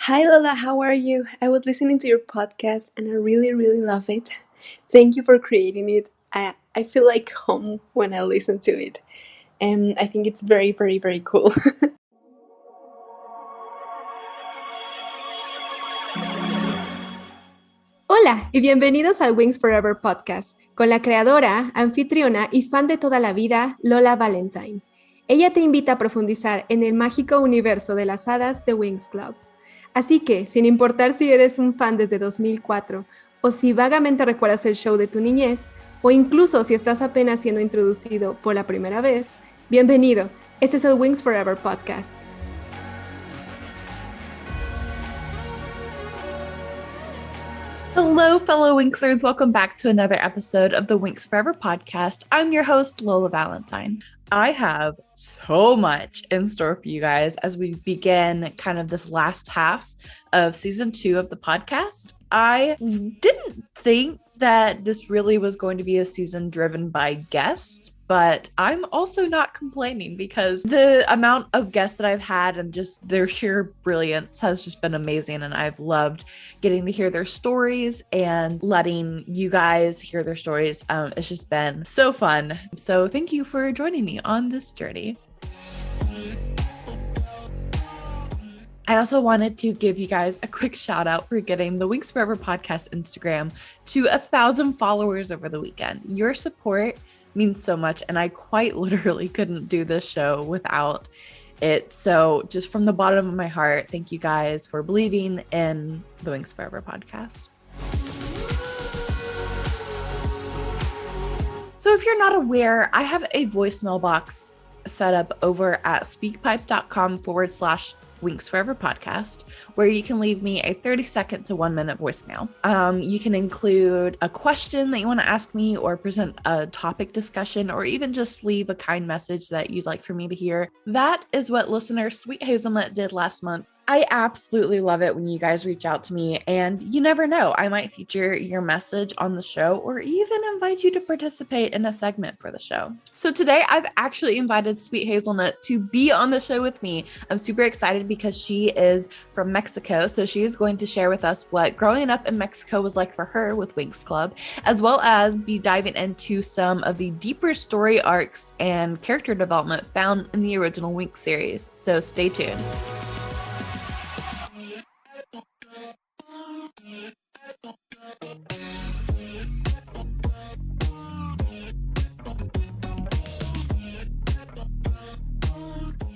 Hi Lola, how are you? I was listening to your podcast and I really, really love it. Thank you for creating it. I feel like home when I listen to it. And I think it's very, very, very cool. Hola y bienvenidos al Winx Forever Podcast con la creadora, anfitriona y fan de toda la vida, Lola Valentine. Ella te invita a profundizar en el mágico universo de las hadas de Winx Club. Así que, sin importar si eres un fan desde 2004 o si vagamente recuerdas el show de tu niñez, o incluso si estás apenas siendo introducido por la primera vez, bienvenido. Este es el Winx Forever Podcast. Hello, fellow Winxers. Welcome back to another episode of the Winx Forever Podcast. I'm your host, Lola Valentine. I have so much in store for you guys as we begin kind of this last half of season 2 of the podcast. I didn't think that this really was going to be a season driven by guests, but I'm also not complaining because the amount of guests that I've had and just their sheer brilliance has just been amazing. And I've loved getting to hear their stories and letting you guys hear their stories. It's just been so fun. So thank you for joining me on this journey. I also wanted to give you guys a quick shout out for getting the Winx Forever Podcast Instagram to 1,000 followers over the weekend. Your support means so much, and I quite literally couldn't do this show without it. So just from the bottom of my heart, thank you guys for believing in the Winx Forever podcast. So if you're not aware, I have a voicemail box set up over at speakpipe.com/Winx Forever Podcast, where you can leave me a 30-second to 1-minute voicemail. You can include a question that you want to ask me or present a topic discussion, or even just leave a kind message that you'd like for me to hear. That is what listener SweetHazelnut did last month. I absolutely love it when you guys reach out to me, and you never know, I might feature your message on the show or even invite you to participate in a segment for the show. So today I've actually invited SweetHazelnut to be on the show with me. I'm super excited because she is from Mexico, so she is going to share with us what growing up in Mexico was like for her with Winx Club, as well as be diving into some of the deeper story arcs and character development found in the original Winx series. So stay tuned.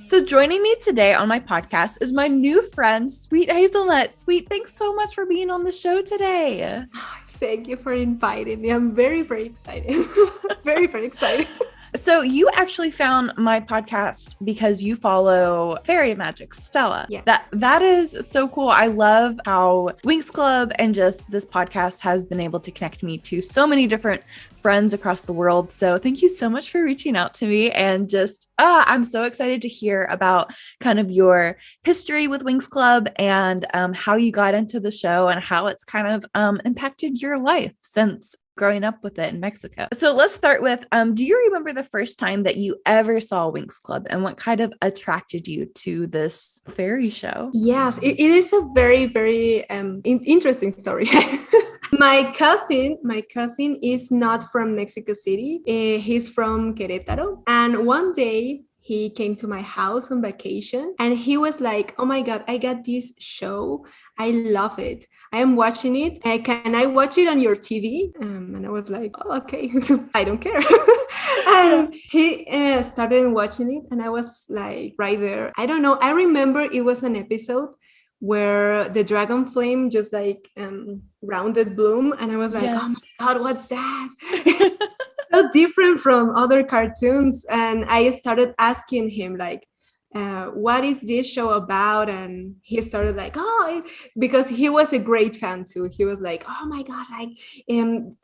So joining me today on my podcast is my new friend, SweetHazelnut. Sweet, thanks so much for being on the show today. Thank you for inviting me. I'm very, very excited. very, very excited. So you actually found my podcast because you follow Fairy Magic Stella. Yeah. That is so cool. I love how Winx Club and just this podcast has been able to connect me to so many different friends across the world. So thank you so much for reaching out to me, and just I'm so excited to hear about kind of your history with Winx Club and how you got into the show and how it's kind of impacted your life since growing up with it in Mexico. So let's start with, do you remember the first time that you ever saw Winx Club and what kind of attracted you to this fairy show? Yes, it is a very, very interesting story. My cousin is not from Mexico City. He's from Querétaro. And one day he came to my house on vacation and he was like, oh my God, I got this show. I love it. I am watching it. Can I watch it on your TV? And I was like, oh, okay, I don't care. And he started watching it and I was like right there. I don't know. I remember it was an episode where the dragon flame just like rounded bloom. And I was like, yes. Oh my God, what's that? So different from other cartoons. And I started asking him like, what is this show about? And he started like, because he was a great fan too. He was like, oh my God, like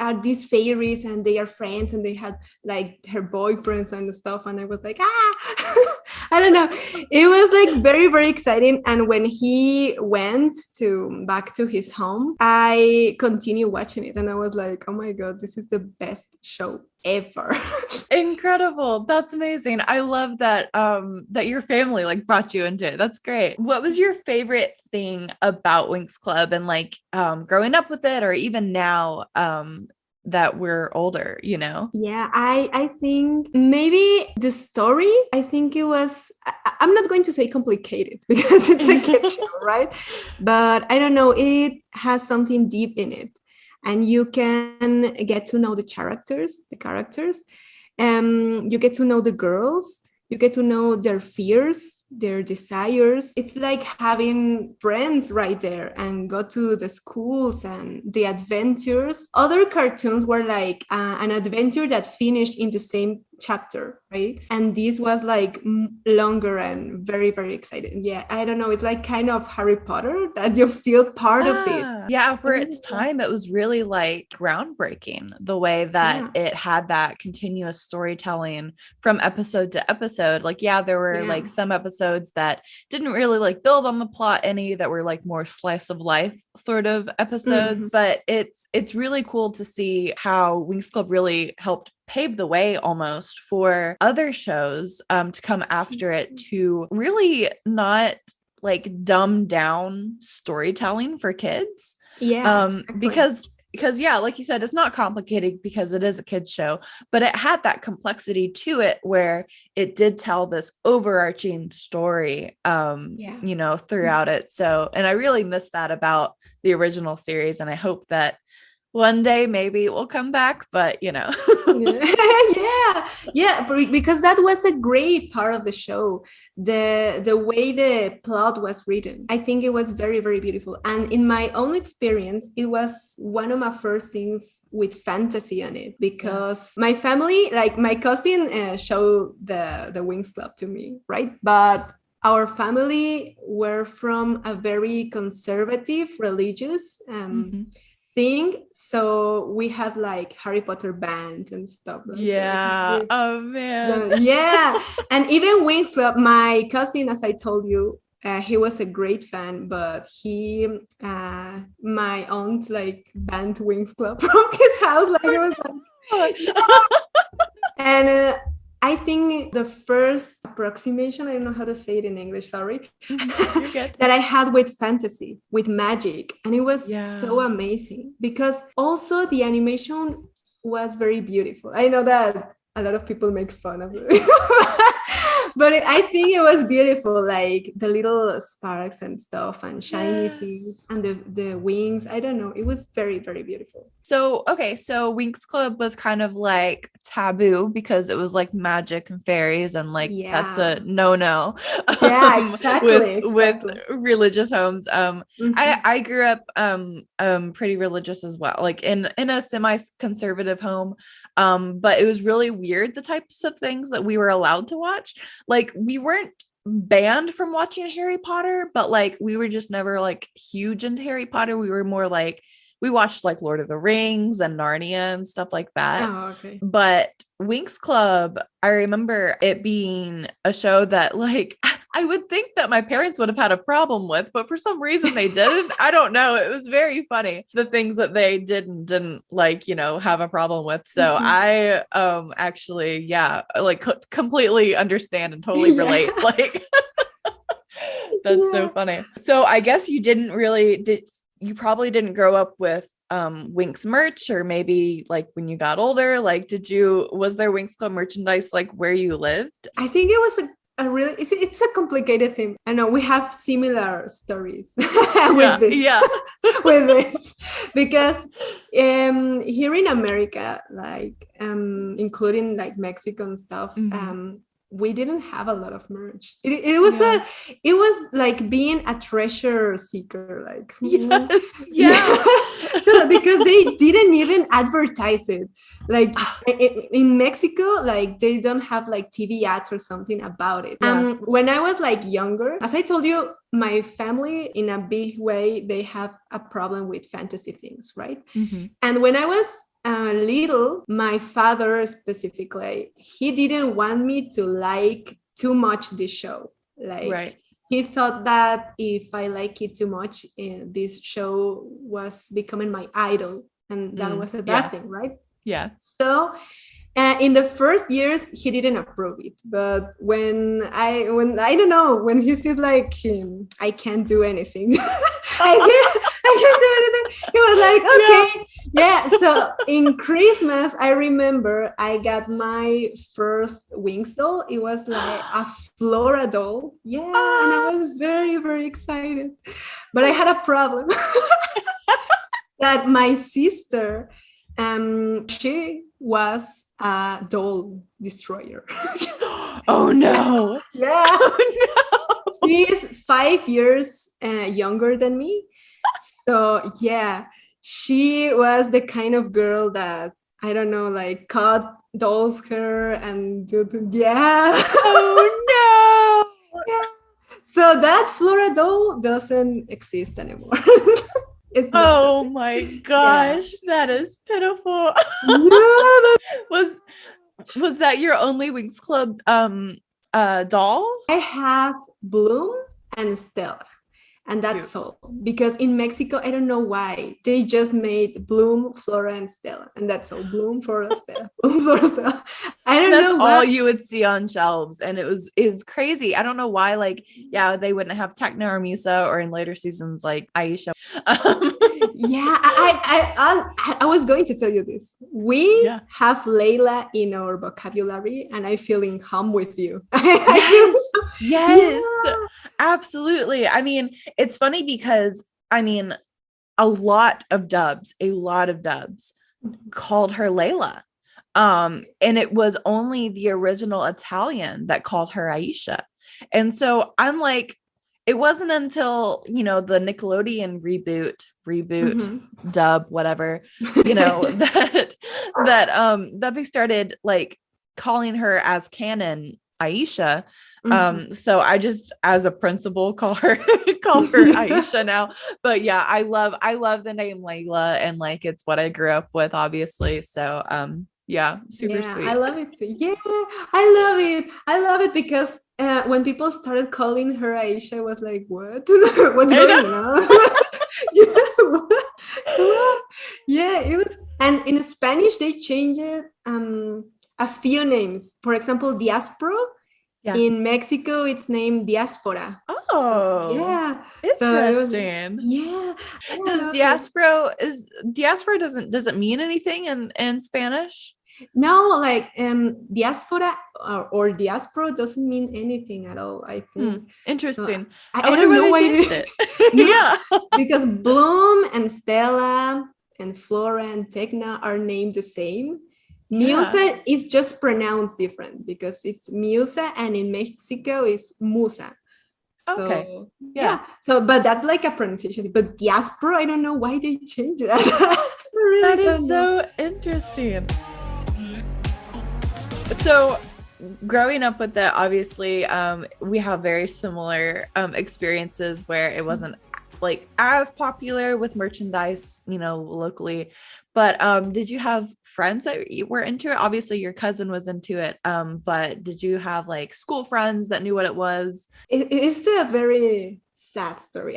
are these fairies and they are friends and they had like her boyfriends and stuff. And I was like, I don't know. It was like very, very exciting. And when he went back to his home, I continued watching it. And I was like, oh my God, this is the best show ever. Incredible. That's amazing. I love that that your family like brought you into it. That's great. What was your favorite thing about Winx Club and like growing up with it or even now that we're older, you know? Yeah, I think maybe the story, I think it was, I'm not going to say complicated because it's a kid show, right? But I don't know, it has something deep in it. And you can get to know the characters. You get to know the girls. You get to know their fears, their desires. It's like having friends right there and go to the schools and the adventures. Other cartoons were like an adventure that finished in the same chapter, right? And this was like longer and very, very exciting. Yeah, I don't know. It's like kind of Harry Potter that you feel part of it. Yeah, for its time, it was really like groundbreaking the way that it had that continuous storytelling from episode to episode. Like, yeah, there were like some episodes that didn't really like build on the plot any, that were like more slice of life sort of episodes. But it's really cool to see how Winx Club really helped pave the way almost for other shows to come after it, to really not like dumb down storytelling for kids. Exactly. Because yeah, like you said, it's not complicated because it is a kids show, but it had that complexity to it where it did tell this overarching story you know, throughout it. So, and I really miss that about the original series, and I hope that one day maybe it will come back, but you know. yeah, because that was a great part of the show, the way the plot was written. I think it was very, very beautiful, and in my own experience, it was one of my first things with fantasy on it, because my family, like my cousin showed the Winx Club to me, right? But our family were from a very conservative religious thing, so we had like Harry Potter band and stuff like that. Oh man. And even Winx Club, my cousin, as I told you, he was a great fan, but he my aunt like banned Winx Club from his house. Like it was like and I think the first approximation, I don't know how to say it in English, sorry, that I had with fantasy, with magic. And it was so amazing because also the animation was very beautiful. I know that a lot of people make fun of it. But I think it was beautiful, like the little sparks and stuff and shiny things and the wings. I don't know. It was very, very beautiful. So, okay. So Winx Club was kind of like taboo because it was like magic and fairies and like that's a no-no. Yeah, exactly. With religious homes. I grew up pretty religious as well, like in a semi-conservative home. But it was really weird, the types of things that we were allowed to watch. Like we weren't banned from watching Harry Potter, but like we were just never like huge into Harry Potter. We were more like, we watched like Lord of the Rings and Narnia and stuff like that. Oh, okay. But Winx Club, I remember it being a show that like I would think that my parents would have had a problem with, but for some reason they didn't. I don't know. It was very funny, the things that they didn't like, you know, have a problem with. So I actually, like completely understand and totally relate. Like that's so funny. So I guess you you probably didn't grow up with Winx merch, or maybe like when you got older, like was there Winx Club merchandise like where you lived? I think it was a really, it's a complicated thing. I know we have similar stories with this because here in America, like including like Mexican stuff, we didn't have a lot of merch. It was like being a treasure seeker, like so because they didn't even advertise it. Like in Mexico, like they don't have like TV ads or something about it. When I was like younger, as I told you, my family in a big way, they have a problem with fantasy things, right? And when I was little, my father specifically, he didn't want me to like too much this show. Like Right. he thought that if I like it too much, this show was becoming my idol, and that was a bad thing, right? Yeah. So in the first years, he didn't approve it. But when I don't know, when he says like, I can't do anything, I can't do anything. He was like, okay, yeah. So in Christmas, I remember I got my first Winx doll. It was like a Flora doll. Yeah, and I was very, very excited. But I had a problem that my sister, she was a doll destroyer. Oh no. Yeah. Oh no. She's 5 years younger than me. So yeah, she was the kind of girl that, I don't know, like cut dolls hair and yeah. Oh no. Yeah. So that Flora doll doesn't exist anymore. It's not. Oh my gosh, that is pitiful. Yeah, Was that your only Winx Club doll? I have Bloom and Stella, and that's all. Because in Mexico, I don't know why, they just made Bloom, Flora, and Stella, and that's all. Bloom, Flora, Stella, Bloom, Flora, Stella. I don't That's know all why. you would see on shelves, and is crazy. I don't know why. Like, yeah, they wouldn't have Tecna or Musa, or in later seasons like Aisha. Yeah, I was going to tell you this. We have Layla in our vocabulary, and I feel in home with you. Yes, absolutely. I mean, it's funny because a lot of dubs called her Layla. And it was only the original Italian that called her Aisha. And so I'm like, it wasn't until, the Nickelodeon reboot, dub, whatever, that they started like calling her as canon Aisha. So I just, as a principal, call her Aisha now. But yeah, I love the name Layla, and like it's what I grew up with, obviously. So yeah, super sweet. I love it too. Yeah, I love it because when people started calling her Aisha, I was like, what? What's going on? Yeah, it was. And in Spanish, they changed it a few names. For example, Diaspora. Yeah. In Mexico, it's named Diaspora. Oh, so, yeah, interesting. Does diaspora doesn't mean anything in Spanish? No, like diaspora or diaspora doesn't mean anything at all, I think. Interesting. So, I don't know why they changed it. Yeah, because Bloom and Stella and Flora and Tecna are named the same. Musa is just pronounced different because it's Musa, and in Mexico it's Musa. Okay. So, yeah. So, but that's like a pronunciation. But diaspora, I don't know why they changed that. That is so interesting. So, growing up with that, obviously, we have very similar experiences where it wasn't like as popular with merchandise, locally. But did you have friends that were into it? Obviously, your cousin was into it. But did you have like school friends that knew what it was? It's a very sad story.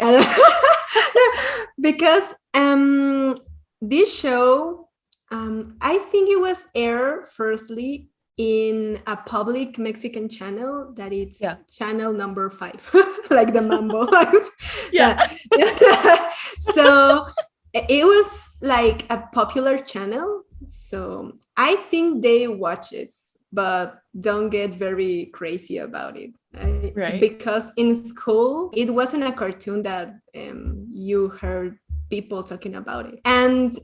Because this show, I think it was aired firstly in a public Mexican channel that it's channel number 5, like the Mambo. So it was like a popular channel. So I think they watch it, but don't get very crazy about it. Right. Because in school, it wasn't a cartoon that you heard people talking about it. And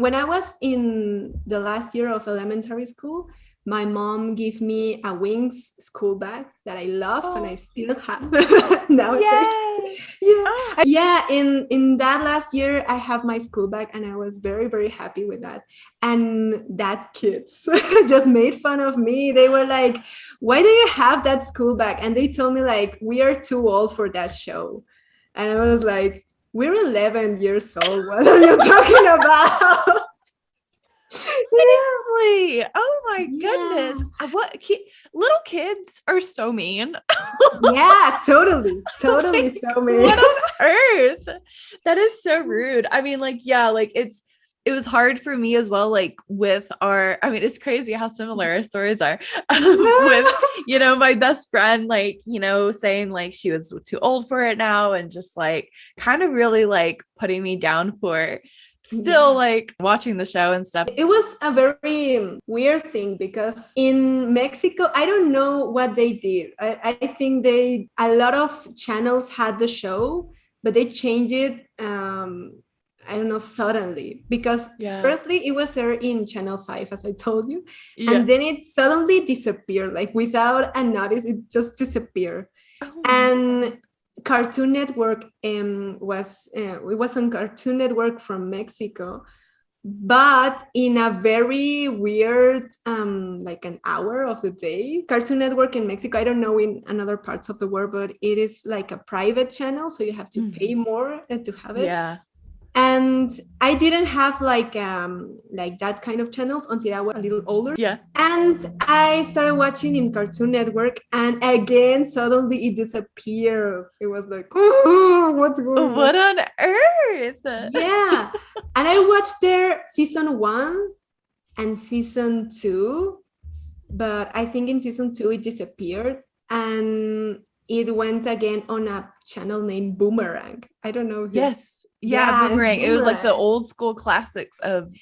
when I was in the last year of elementary school, my mom gave me a Winx school bag that I love and I still have nowadays. Yeah. In that last year, I have my school bag and I was very, very happy with that. And that kids just made fun of me. They were like, why do you have that school bag? And they told me like, we are too old for that show. And I was like, we're 11 years old. What are you talking about? Seriously. Oh my Yeah. goodness. Little kids are so mean. Yeah, totally so mean. What on earth? That is so rude. I mean, like, yeah, like it was hard for me as well, like with I mean, it's crazy how similar our stories are. With, my best friend, like, saying like she was too old for it now, and just like kind of really like putting me down for still like watching the show and stuff. It was a very weird thing because in Mexico, I don't know what they did. I think a lot of channels had the show, but they changed it. I don't know, suddenly, because firstly it was aired in Channel 5, as I told you, and then it suddenly disappeared, like without a notice, it just disappeared. And Cartoon Network was on Cartoon Network from Mexico, but in a very weird like an hour of the day. Cartoon Network in Mexico, I don't know in other parts of the world, but it is like a private channel, so you have to pay more to have it. And I didn't have like that kind of channels until I was a little older. And I started watching in Cartoon Network, and again suddenly it disappeared. It was like, oh, what's going on? What on earth? Yeah. And I watched their season 1 and season 2, but I think in season 2 it disappeared, and it went again on a channel named Boomerang. I don't know. Boomerang. It was like the old school classics of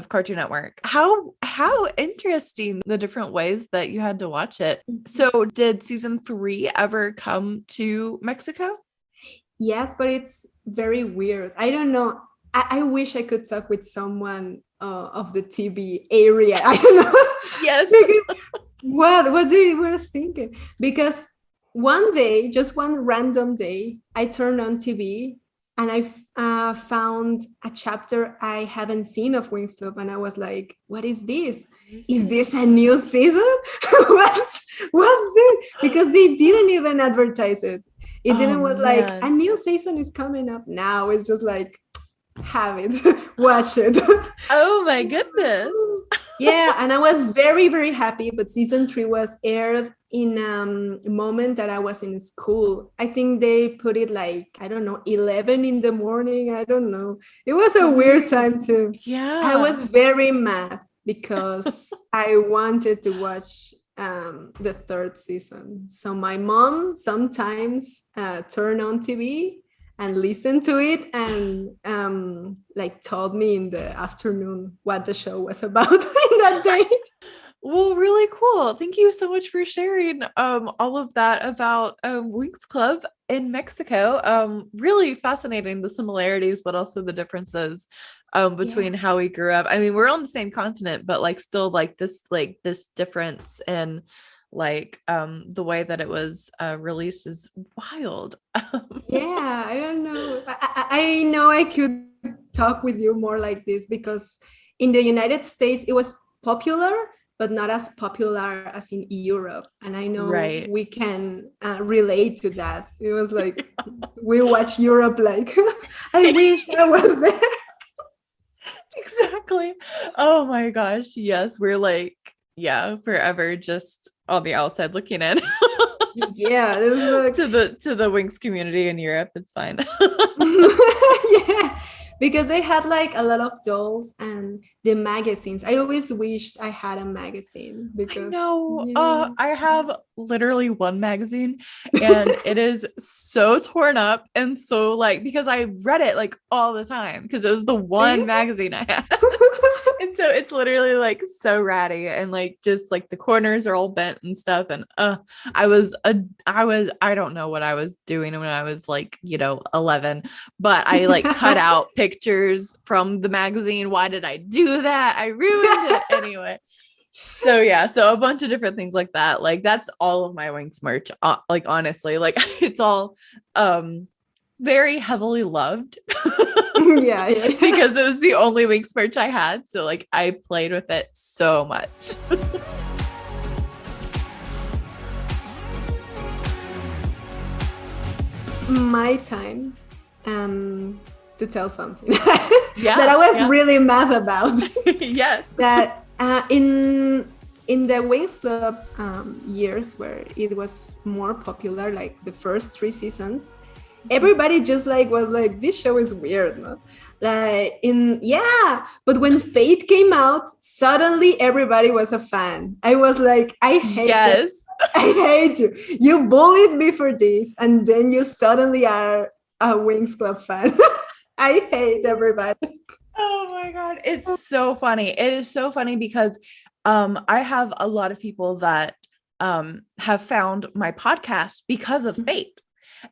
Cartoon Network. How interesting, the different ways that you had to watch it. So did season 3 ever come to Mexico? Yes, but it's very weird. I don't know. I wish I could talk with someone of the TV area. I don't know. Yes. What they were thinking. Because one day, just one random day, I turned on TV and I found a chapter I haven't seen of Winx Club, and I was like, what is this? Is this a new season? What's it? Because they didn't even advertise it. It didn't was like, a new season is coming up now. It's just like, have it, watch it. Oh my goodness. Yeah, and I was very, very happy. But season 3 was aired in a moment that I was in school. I think they put it like, I don't know, 11 in the morning. I don't know. It was a weird time too. Yeah. I was very mad because I wanted to watch the 3rd season. So my mom sometimes turned on TV and listened to it and like told me in the afternoon what the show was about in that day. Well, really cool. Thank you so much for sharing all of that about Winx Club in Mexico. Really fascinating, the similarities, but also the differences between how we grew up. I mean, we're on the same continent, but like still like this difference in like the way that it was released is wild. Yeah, I don't know. I know I could talk with you more like this because in the United States it was popular, but not as popular as in Europe. And I know we can relate to that. It was like, we watch Europe like, I wish I was there. Exactly. Oh my gosh. Yes. We're like, forever just on the outside looking in. Yeah. Like... to the Winx community in Europe. It's fine. Yeah. Because they had like a lot of dolls and the magazines. I always wished I had a magazine because I know. I have literally one magazine and it is so torn up and so like, because I read it like all the time because it was the one magazine I had. And so it's literally like so ratty and like just like the corners are all bent and stuff. And I don't know what I was doing when I was like, 11, but I like cut out pictures from the magazine. Why did I do that? I ruined it anyway. So a bunch of different things like that. Like that's all of my Winx merch. Like honestly, like it's all very heavily loved. Yeah. Because it was the only Winx merch I had. So like I played with it so much. My time to tell something that I was really mad about. Yes. That In the Winx Club years where it was more popular, like the first 3 seasons, everybody just like was like, this show is weird, no? But when Fate came out, suddenly everybody was a fan. I was like, I hate you. You bullied me for this, and then you suddenly are a Winx Club fan. I hate everybody. Oh my God. It's so funny. It is so funny because I have a lot of people that have found my podcast because of Fate.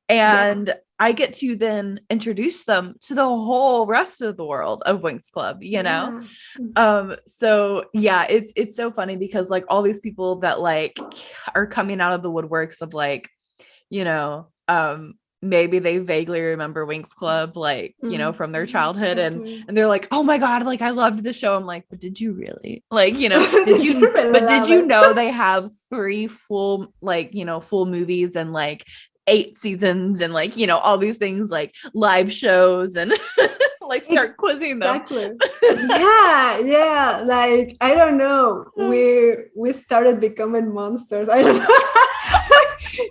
And I get to then introduce them to the whole rest of the world of Winx Club, you know? So yeah, it's so funny because like all these people that like are coming out of the woodworks of like, you know, maybe they vaguely remember Winx Club, like, you know, from their childhood, and they're like, oh my God, like I loved the show. I'm like, but did you really? Like, you know, did you know they have 3 full, like, you know, full movies and like 8 seasons and like, you know, all these things like live shows and like start quizzing them. Yeah. Like, I don't know. We started becoming monsters. I don't know.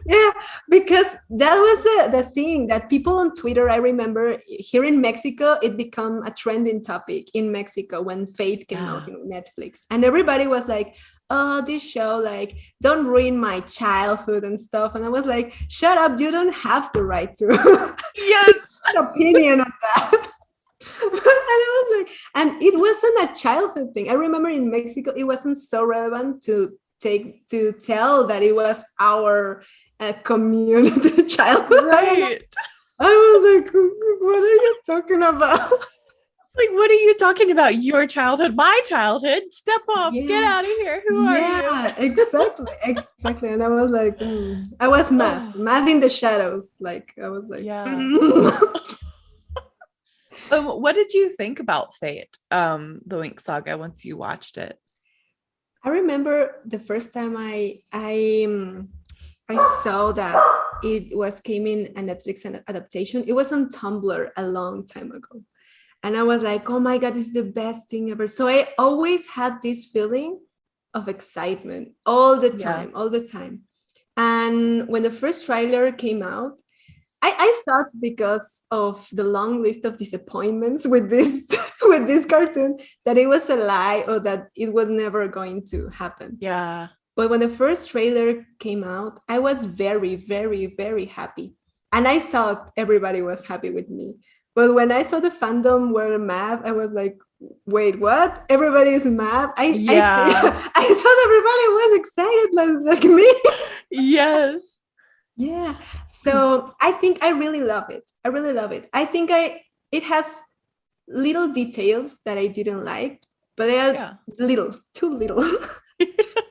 Yeah, because that was the thing that people on Twitter, I remember here in Mexico, it became a trending topic in Mexico when Fate came out in Netflix. And everybody was like, oh, this show, like, don't ruin my childhood and stuff. And I was like, shut up, you don't have the right to an opinion on that. And I was like, and it wasn't a childhood thing. I remember in Mexico, it wasn't so relevant to tell that it was our community childhood. Right. I was like, what are you talking about? It's like, what are you talking about? Your childhood, my childhood. Step off, get out of here. Who are you? Exactly. And I was like, I was mad in the shadows. Like, I was like, What did you think about Fate, the Winx Saga, once you watched it? I remember the first time I saw that it came in a Netflix adaptation. It was on Tumblr a long time ago. And I was like, oh my God, this is the best thing ever. So I always had this feeling of excitement all the time. And when the first trailer came out, I thought, because of the long list of disappointments with this with this cartoon, that it was a lie or that it was never going to happen. Yeah. But when the first trailer came out, I was very, very, very happy. And I thought everybody was happy with me. But when I saw the fandom were mad, I was like, wait, what? Everybody is mad? I thought everybody was excited like me. Yes. Yeah. So I think I really love it. I think it has little details that I didn't like, but they are too little.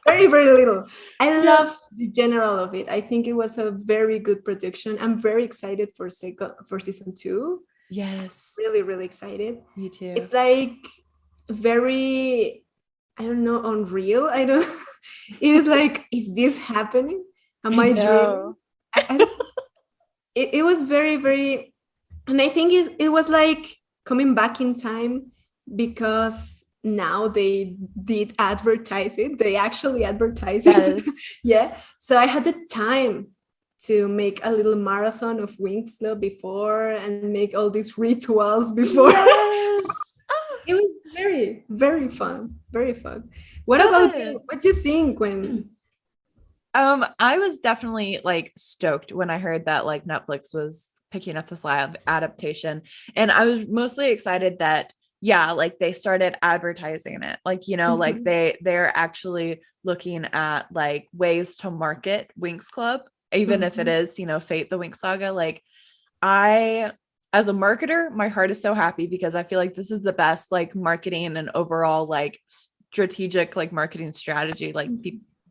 Very, very little. I love the general of it. I think it was a very good production. I'm very excited for season 2. Yes. Really, really excited. Me too. It's like very, I don't know, unreal. It is like, is this happening? Am I dreaming? It was very, very, and I think it was like coming back in time, because now they did advertise it. They actually advertise it. Yeah. So I had the time to make a little marathon of Winx Club before and make all these rituals before. Yes. It was very, very fun. Very fun. What about you? What do you think when... I was definitely like stoked when I heard that like Netflix was picking up this live adaptation, and I was mostly excited that like they started advertising it, like, you know, like they're actually looking at like ways to market Winx Club, even if it is, you know, Fate the Winx Saga. Like, I, as a marketer, my heart is so happy, because I feel like this is the best like marketing and overall like strategic like marketing strategy like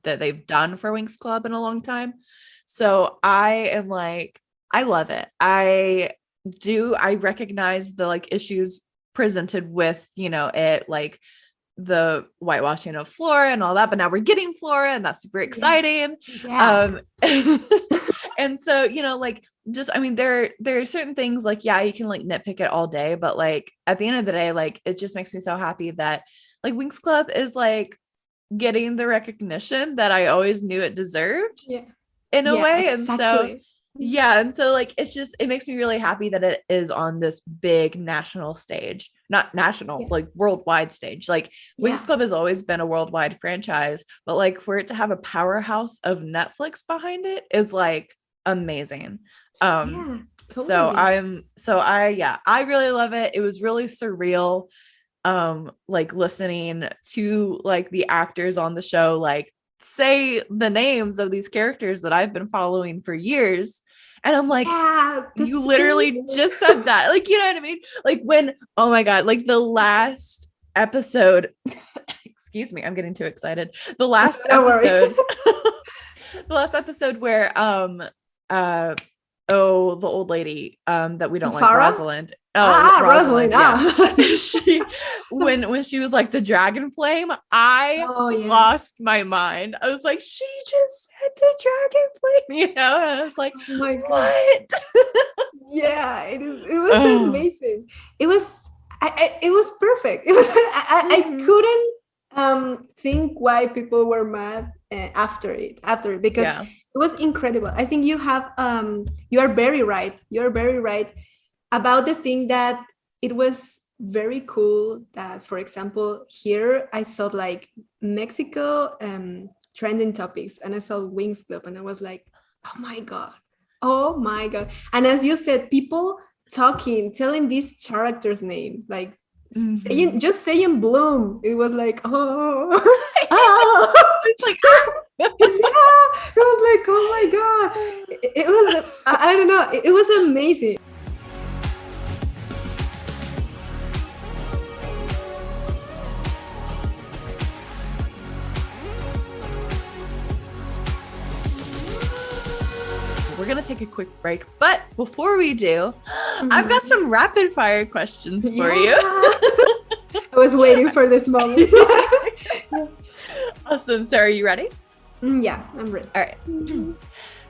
that they've done for Winx Club in a long time. So I am like, I love it. I recognize the like issues presented with, you know, it, like the whitewashing of Flora and all that, but now we're getting Flora, and that's super exciting. And so, like, just, I mean, there are certain things like, yeah, you can like nitpick it all day, but like at the end of the day, like it just makes me so happy that like Winx Club is like getting the recognition that I always knew it deserved. Yeah. In a way. Exactly. And so like it makes me really happy that it is on this big national stage, not national, like worldwide stage. Like Winx Club has always been a worldwide franchise, but like for it to have a powerhouse of Netflix behind it is like amazing. Totally. So I really love it. It was really surreal, like listening to like the actors on the show like say the names of these characters that I've been following for years, and I'm like, you literally just said that, like, you know what I mean? Like when, oh my god, like the last episode excuse me, I'm getting too excited. The last episode the last episode where the old lady that we don't like, Rosalind. Rosalind. Yeah. She when she was like the dragon flame, I lost my mind. I was like, she just said the dragon flame, and I was like, oh my god, what? It was amazing. It was perfect. It was I couldn't think why people were mad after it because it was incredible. I think you are very right. You're very right about the thing that it was very cool that, for example, here I saw like Mexico trending topics, and I saw Winx Club, and I was like, oh my god. And as you said, people telling these characters' names, like saying Bloom. It was like, it's like, it was like, oh my god. It was, I don't know, it was amazing. We're gonna take a quick break, but before we do, I've got some rapid fire questions for you. I was waiting for this moment. Awesome. So are you ready? Yeah, I'm ready. All right.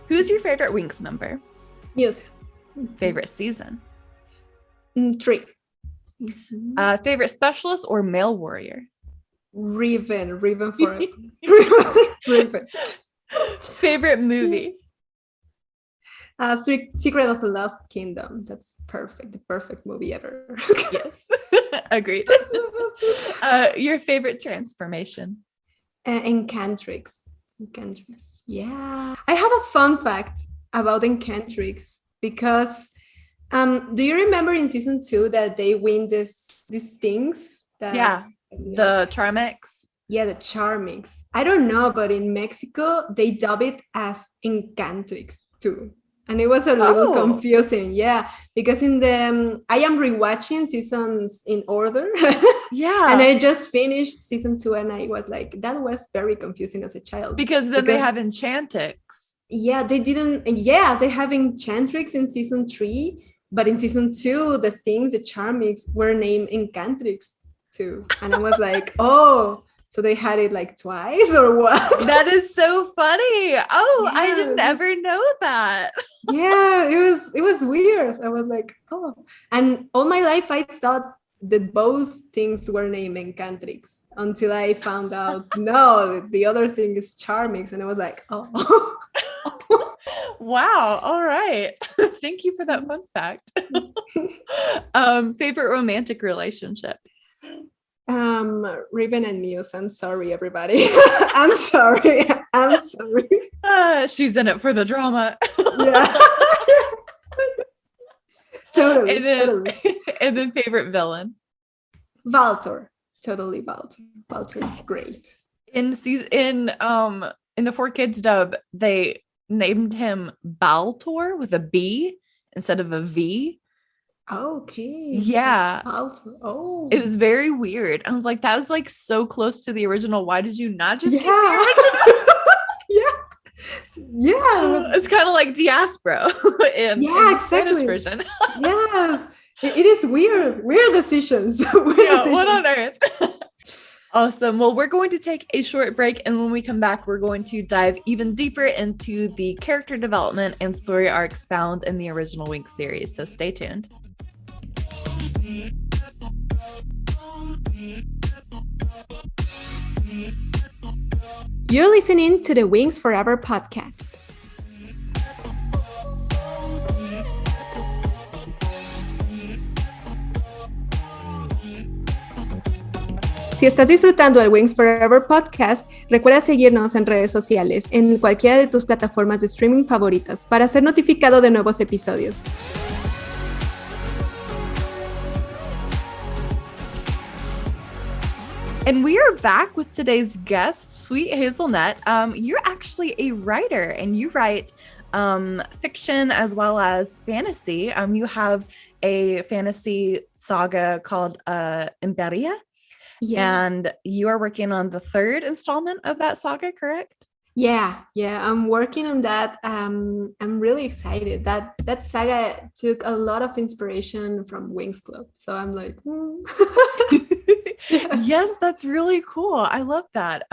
Who's your favorite Winx member? Muse. Favorite season? 3. Favorite specialist or male warrior? Riven forever. Riven. Favorite movie? Secret of the Lost Kingdom. That's perfect. The perfect movie ever. Yes. Agreed. Your favorite transformation? Encantrix. Yeah. I have a fun fact about Encantrix because do you remember in season 2 that they win these things? The Charmix. Yeah, the Charmix. I don't know, but in Mexico they dub it as Encantrix too. And it was a little confusing, because in the I am rewatching seasons in order, and I just finished season 2, and I was like, that was very confusing as a child because they have Enchantix. Yeah, they didn't. Yeah, they have Enchantrix in season 3, but in season 2, the Charmix were named Encantrix too, and I was like, oh. So they had it like twice or what? That is so funny. Oh, I didn't ever know that. Yeah, it was weird. I was like, oh. And all my life I thought that both things were named Encantrix until I found out, no, the other thing is Charmix. And I was like, oh. Wow. All right. Thank you for that fun fact. Favorite romantic relationship? Riven and Muse. I'm sorry, everybody. I'm sorry. She's in it for the drama. Yeah. Totally. And then favorite villain? Valtor. Totally Valtor. Valtor is great. In the 4Kids dub, they named him Baltor with a B instead of a V. Okay. Yeah. Oh. It was very weird. I was like, that was like so close to the original. Why did you not just keep the original? Yeah. It's kind of like Diaspora in the Spanish version. Yes. It is weird decisions. What on earth? Awesome. Well, we're going to take a short break, and when we come back, we're going to dive even deeper into the character development and story arcs found in the original Winx series. So stay tuned. You're listening to the Winx Forever podcast. Si estás disfrutando del Winx Forever podcast, recuerda seguirnos en redes sociales en cualquiera de tus plataformas de streaming favoritas para ser notificado de nuevos episodios. And we are back with today's guest, SweetHazelnut. You're actually a writer, and you write fiction as well as fantasy. You have a fantasy saga called Imperia. Yeah. And you are working on the third installment of that saga, correct? Yeah, I'm working on that. I'm really excited. That saga took a lot of inspiration from Winx Club. So I'm like, Yes, that's really cool. I love that.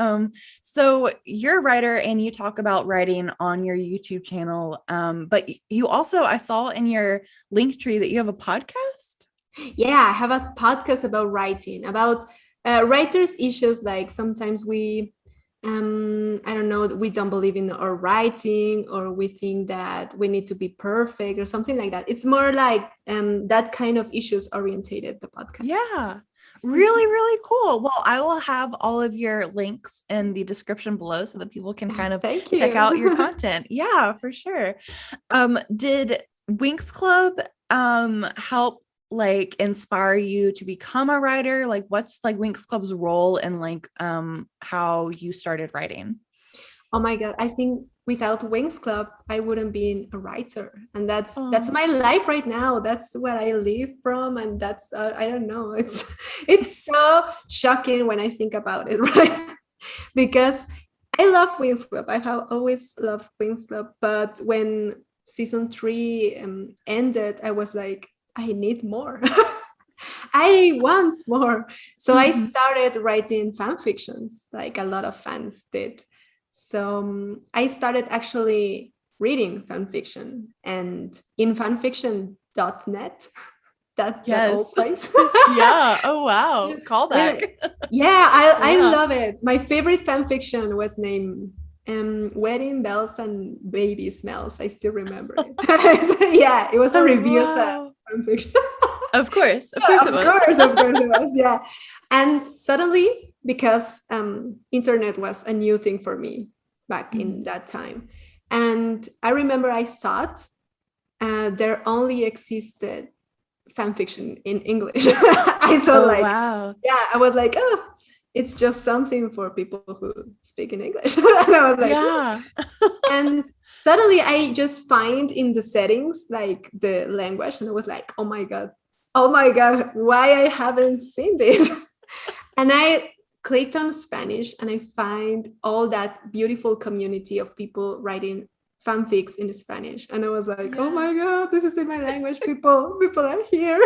So you're a writer and you talk about writing on your YouTube channel. But you also, I saw in your link tree that you have a podcast. Yeah, I have a podcast about writing, about writers' issues. Like sometimes we, I don't know, we don't believe in our writing, or we think that we need to be perfect or something like that. It's more like that kind of issues orientated, the podcast. Yeah. Really, really cool. Well, I will have all of your links in the description below so that people can kind of check out your content. Yeah, for sure. Did Winx Club help like inspire you to become a writer? Like what's like Winx Club's role in like how you started writing? Oh my God, I think without Winx Club, I wouldn't be a writer. And that's my life right now. That's where I live from. And that's, I don't know, it's so shocking when I think about it, right? Because I love Winx Club. I have always loved Winx Club. But when season 3 ended, I was like, I need more. I want more. So I started writing fan fictions, like a lot of fans did. So I started actually reading fan fiction, and in fanfiction.net, that old place. Yeah. Oh, wow. Callback. Yeah, I love it. My favorite fan fiction was named Wedding Bells and Baby Smells. I still remember it. Yeah, it was a review fan fiction. Of course it was. Yeah. And suddenly, because internet was a new thing for me back in that time, and I remember I thought there only existed fan fiction in English. I thought I was like, oh, it's just something for people who speak in English. And I was like, yeah. And suddenly I just find in the settings like the language, and I was like, oh my god, why I haven't seen this? And I clicked on Spanish, and I find all that beautiful community of people writing fanfics in Spanish. And I was like, oh my god, this is in my language. People are here.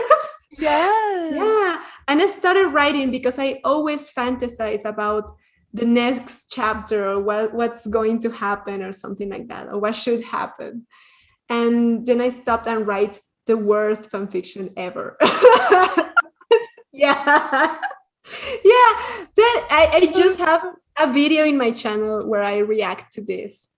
Yeah. And I started writing because I always fantasize about the next chapter, or what's going to happen, or something like that, or what should happen. And then I stopped and write the worst fanfiction ever. Yeah. Then I just have a video in my channel where I react to this,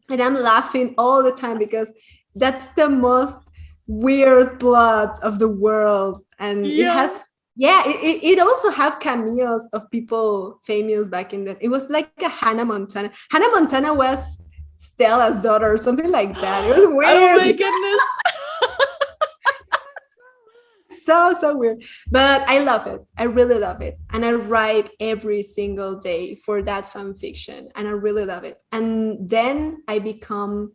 and I'm laughing all the time because that's the most weird plot of the world. And it also have cameos of people famous back in that. It was like a Hannah Montana was Stella's daughter or something like that. It was weird. Oh my goodness. So weird, but I love it. I really love it, and I write every single day for that fan fiction, and I really love it. And then I become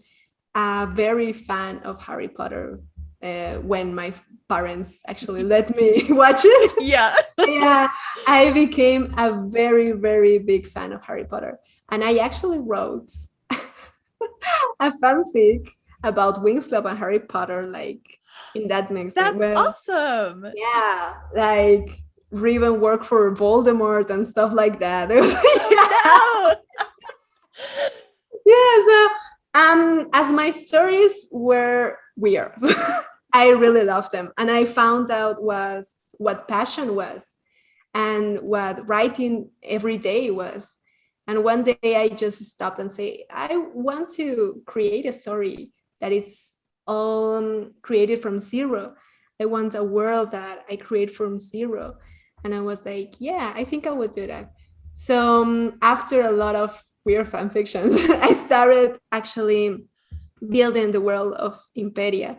a very fan of Harry Potter when my parents actually let me watch it. Yeah, I became a very, very big fan of Harry Potter, and I actually wrote a fanfic about Winx Club and Harry Potter, like in that mix. That's awesome. Yeah, like Riven work for Voldemort and stuff like that. It was, No. yeah, so as my stories were weird, I really loved them. And I found out was what passion was and what writing every day was. And one day I just stopped and say, I want to create a story that is all created from zero. I want a world that I create from zero. And I was like, yeah, I think I would do that. So after a lot of weird fan fictions, I started actually building the world of Imperia.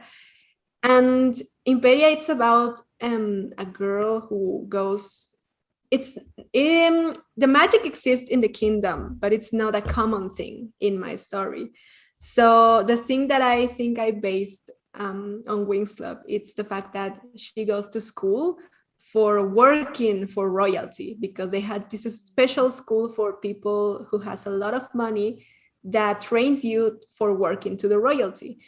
And Imperia, it's about a girl who goes, it's the magic exists in the kingdom, but it's not a common thing in my story. So the thing that I think I based on Winx Club, it's the fact that she goes to school for working for royalty, because they had this special school for people who has a lot of money that trains you for working to the royalty.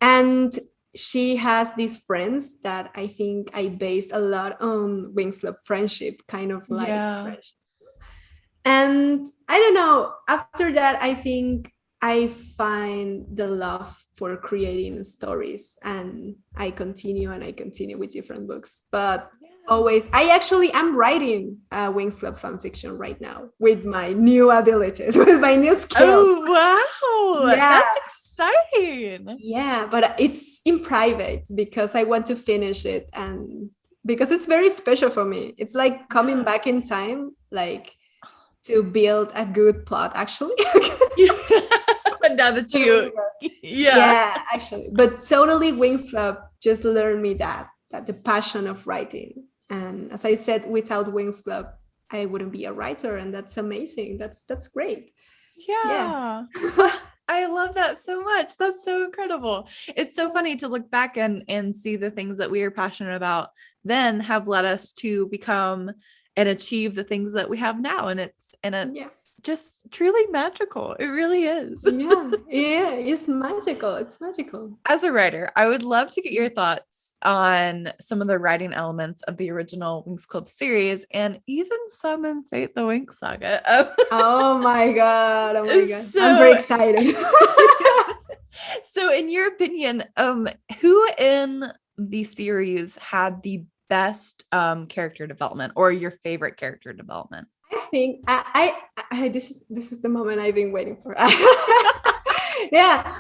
And she has these friends that I think I based a lot on Winx Club friendship, kind of like friendship. And I don't know, after that, I think I find the love for creating stories, and I continue with different books. But always, I actually am writing a Winx Club fanfiction right now with my new abilities, with my new skills. Oh, wow. Yeah. That's exciting. Yeah, but it's in private because I want to finish it, and because it's very special for me. It's like coming back in time, like to build a good plot, actually. Now that you, yeah, actually, but totally Winx Club just learned me that the passion of writing. And as I said, without Winx Club, I wouldn't be a writer, and that's amazing. That's great. Yeah. I love that so much. That's so incredible. It's so funny to look back and see the things that we are passionate about then have led us to become and achieve the things that we have now. And it's just truly magical. It really is. Yeah, it's magical. It's magical. As a writer, I would love to get your thoughts on some of the writing elements of the original Winx Club series, and even some in Fate the Winx Saga. Oh my god. So, I'm very excited. So in your opinion, who in the series had the best character development, or your favorite character development? I think I this is the moment I've been waiting for. Yeah,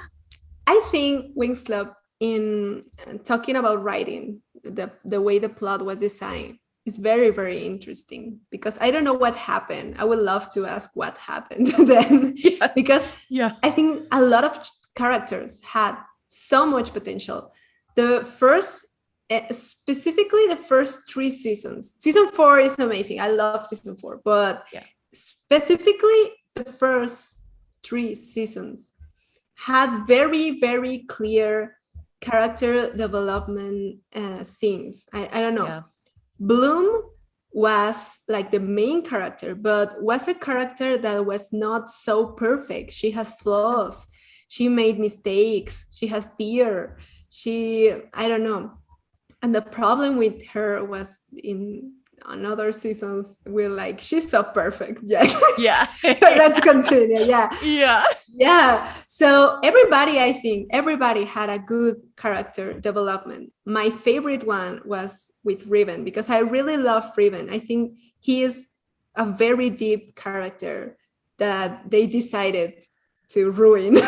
I think Winx Club, in talking about writing, the way the plot was designed is very, very interesting, because I don't know what happened. I would love to ask what happened then. Yes. Because I think a lot of characters had so much potential. The first, specifically the first 3 seasons. Season 4 is amazing. I love season 4, but specifically the first 3 seasons had very, very clear character development things. I don't know. Yeah. Bloom was like the main character, but was a character that was not so perfect. She had flaws. She made mistakes. She had fear. I don't know. And the problem with her was on other seasons, we're like, she's so perfect. Yeah. Let's continue. Yeah. So I think everybody had a good character development. My favorite one was with Riven, because I really love Riven. I think he is a very deep character that they decided to ruin.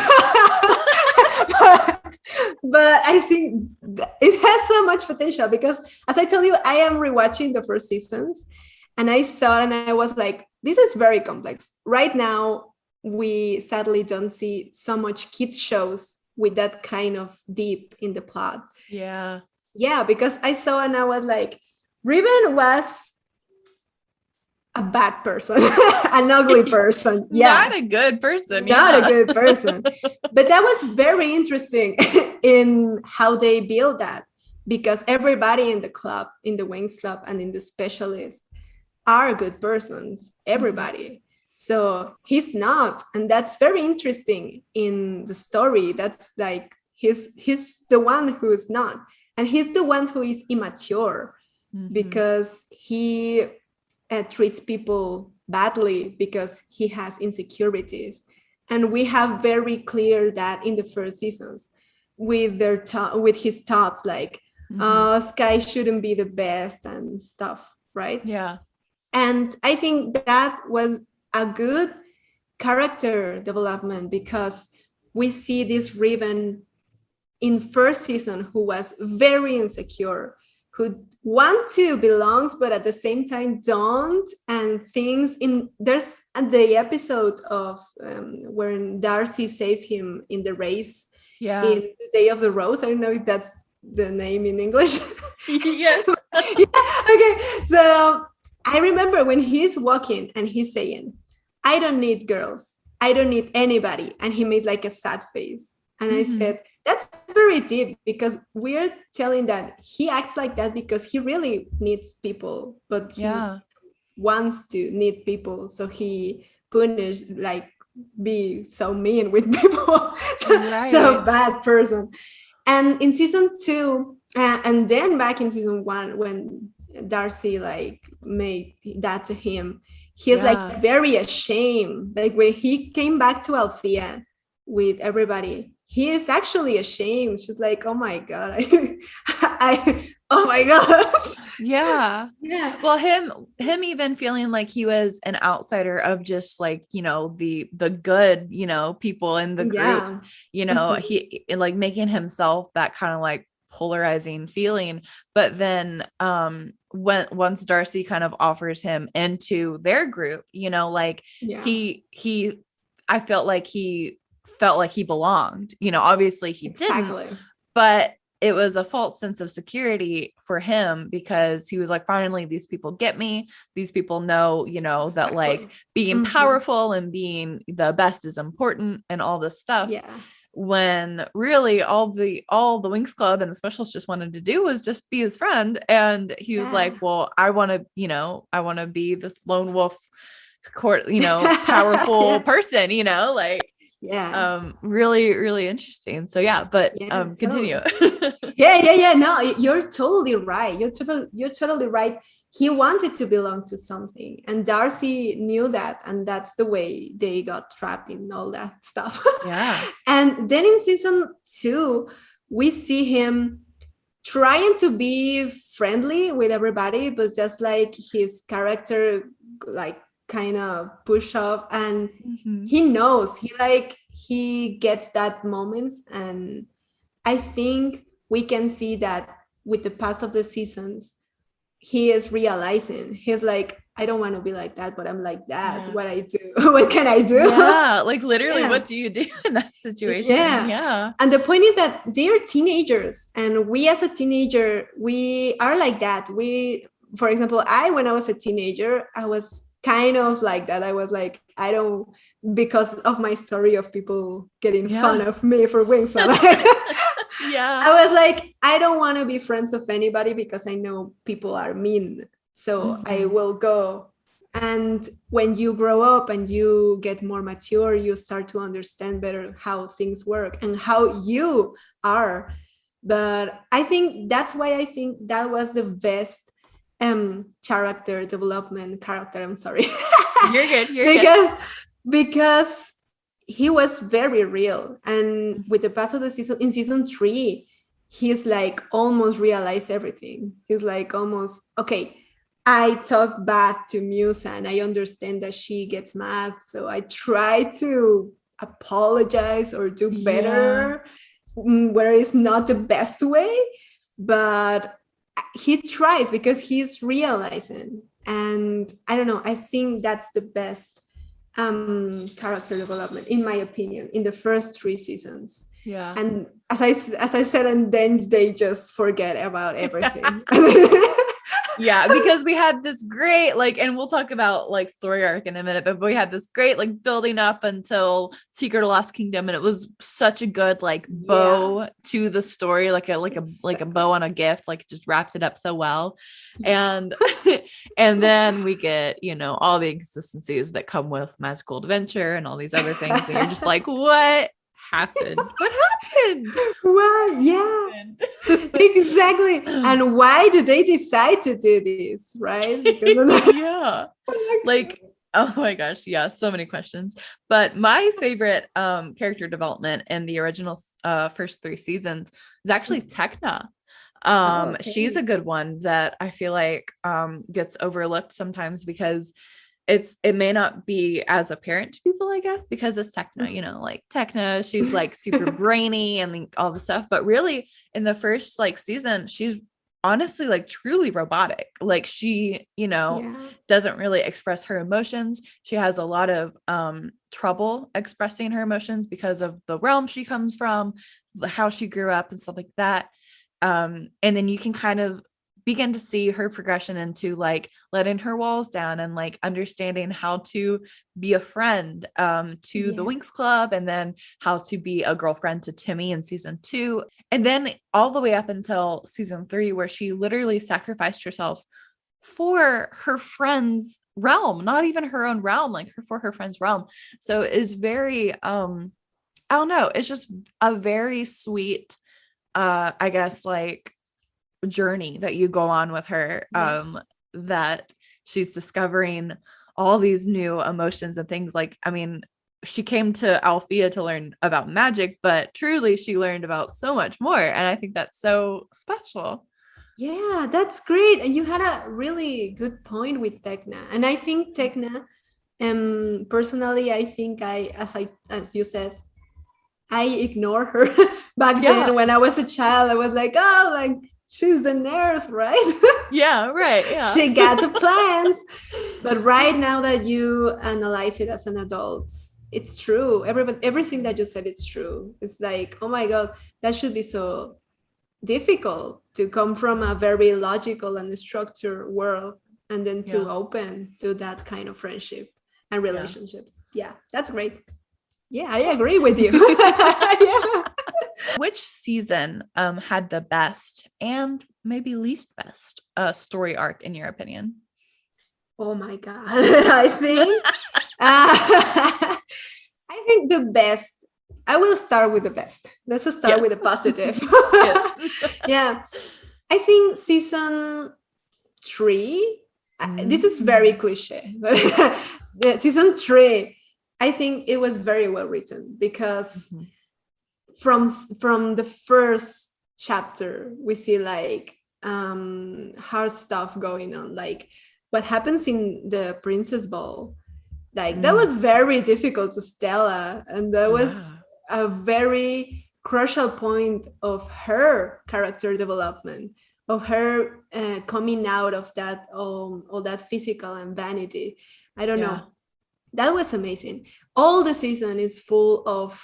But I think it has so much potential, because, as I tell you, I am rewatching the first seasons, and I saw it and I was like, this is very complex. Right now, we sadly don't see so much kids shows with that kind of deep in the plot. Yeah, because I saw and I was like, Riven was a bad person, an ugly person. Not a good person. Not a good person. But that was very interesting in how they build that, because everybody in the club, in the Winx Club and in the Specialist, are good persons. Everybody. So he's not, and that's very interesting in the story. That's like he's the one who's not, and he's the one who is immature. because he treats people badly because he has insecurities. And we have very clear that in the first seasons with with his thoughts like Sky shouldn't be the best and stuff, right? Yeah. And I think that was a good character development because we see this Riven in first season who was very insecure, who want to belongs but at the same time don't, and things in there's the episode of when Darcy saves him in the race in the Day of the Rose. I don't know if that's the name in English. Yes. Yeah, okay, so I remember when he's walking and he's saying, I don't need girls, I don't need anybody, and he makes like a sad face, and I said, that's very deep because we're telling that he acts like that because he really needs people, but he wants to need people, so he punish, like be so mean with people. So bad person. And in season 2 and then back in season 1 when Darcy like made that to him, he's like very ashamed, like when he came back to Althea with everybody, he is actually ashamed. She's like, oh my god, oh my god. Yeah. Well, him even feeling like he was an outsider of just like, you know, the good, you know, people in the group, you know, he like making himself that kind of like polarizing feeling. But then once Darcy kind of offers him into their group, you know, like I felt like he belonged, you know, obviously he didn't, but it was a false sense of security for him because he was like, finally, these people get me. These people know, you know, that like being powerful and being the best is important and all this stuff. Yeah. When really all the Winx Club and the specialists just wanted to do was just be his friend. And he was like, well, I want to be this lone wolf you know, powerful person, you know, like, really, really interesting. So but continue. No, you're totally right. You're totally right. He wanted to belong to something, and Darcy knew that, and that's the way they got trapped in all that stuff. And then in season 2 we see him trying to be friendly with everybody, but just like his character like kind of push up, and he knows he gets that moments. And I think we can see that with the past of the seasons, he is realizing, he's like, I don't want to be like that, but I'm like that. What I do, what can I do? Like literally, what do you do in that situation? And the point is that they're teenagers, and we as a teenager, we are like that. For example, when I was a teenager, I was kind of like that. I was like, I don't, because of my story of people getting fun of me for Winx Club. I was like, I don't want to be friends of anybody because I know people are mean. So I will go. And when you grow up and you get more mature, you start to understand better how things work and how you are. But I think that's why I think that was the best character development. I'm sorry. You're good. Because he was very real. And with the pass of the season, in season 3, he's like almost realized everything. He's like almost, okay, I talk bad to Musa and I understand that she gets mad. So I try to apologize or do better where it's not the best way. But he tries because he's realizing. And I don't know, I think that's the best character development, in my opinion, in the first 3 seasons. And as I said, and then they just forget about everything. Because we had this great, like, and we'll talk about like story arc in a minute, but we had this great like building up until Secret of Lost Kingdom, and it was such a good like bow to the story, like a bow on a gift, like just wrapped it up so well. And and then we get, you know, all the inconsistencies that come with magical adventure and all these other things, and you're just like, what happened? What happened? Well, yeah, exactly. And why do they decide to do this, right? Because Yeah. Like, oh my gosh, yeah, so many questions. But my favorite character development in the original first 3 seasons is actually Tecna. She's a good one that I feel like gets overlooked sometimes because it may not be as apparent to people, I guess, because it's Tecna, like Tecna, she's like super brainy and like, all the stuff. But really in the first like season, she's honestly like truly robotic. Like she, doesn't really express her emotions. She has a lot of trouble expressing her emotions because of the realm she comes from, how she grew up and stuff like that. And then you can kind of begin to see her progression into like letting her walls down and like understanding how to be a friend to the Winx Club, and then how to be a girlfriend to Timmy in season 2, and then all the way up until season 3, where she literally sacrificed herself for her friend's realm, not even her own realm, like for her friend's realm. So it's very I don't know, it's just a very sweet I guess like journey that you go on with her, that she's discovering all these new emotions and things. Like, I mean, she came to Althea to learn about magic, but truly she learned about so much more, and I think that's so special. Yeah, that's great. And you had a really good point with Tecna. And I think Tecna, personally, I think as you said, I ignore her back then when I was a child. I was like, oh, like she's the nerd, right? Yeah, right. Yeah. She got the plans. But right now that you analyze it as an adult, it's true. Everything that you said, it's true. It's like, oh my God, that should be so difficult to come from a very logical and structured world and then to open to that kind of friendship and relationships. Yeah, that's great. Yeah, I agree with you. Yeah. Which season had the best and maybe least best story arc in your opinion? Oh my God. I think the best. I will start with the best. Let's start with the positive. Yeah. I think season 3, this is very cliche, but season 3, I think it was very well written because from the first chapter, we see like hard stuff going on, like what happens in the Princess Ball. Like that was very difficult to Stella, and that was a very crucial point of her character development, of her coming out of that all that physical and vanity. I don't know. That was amazing. All the season is full of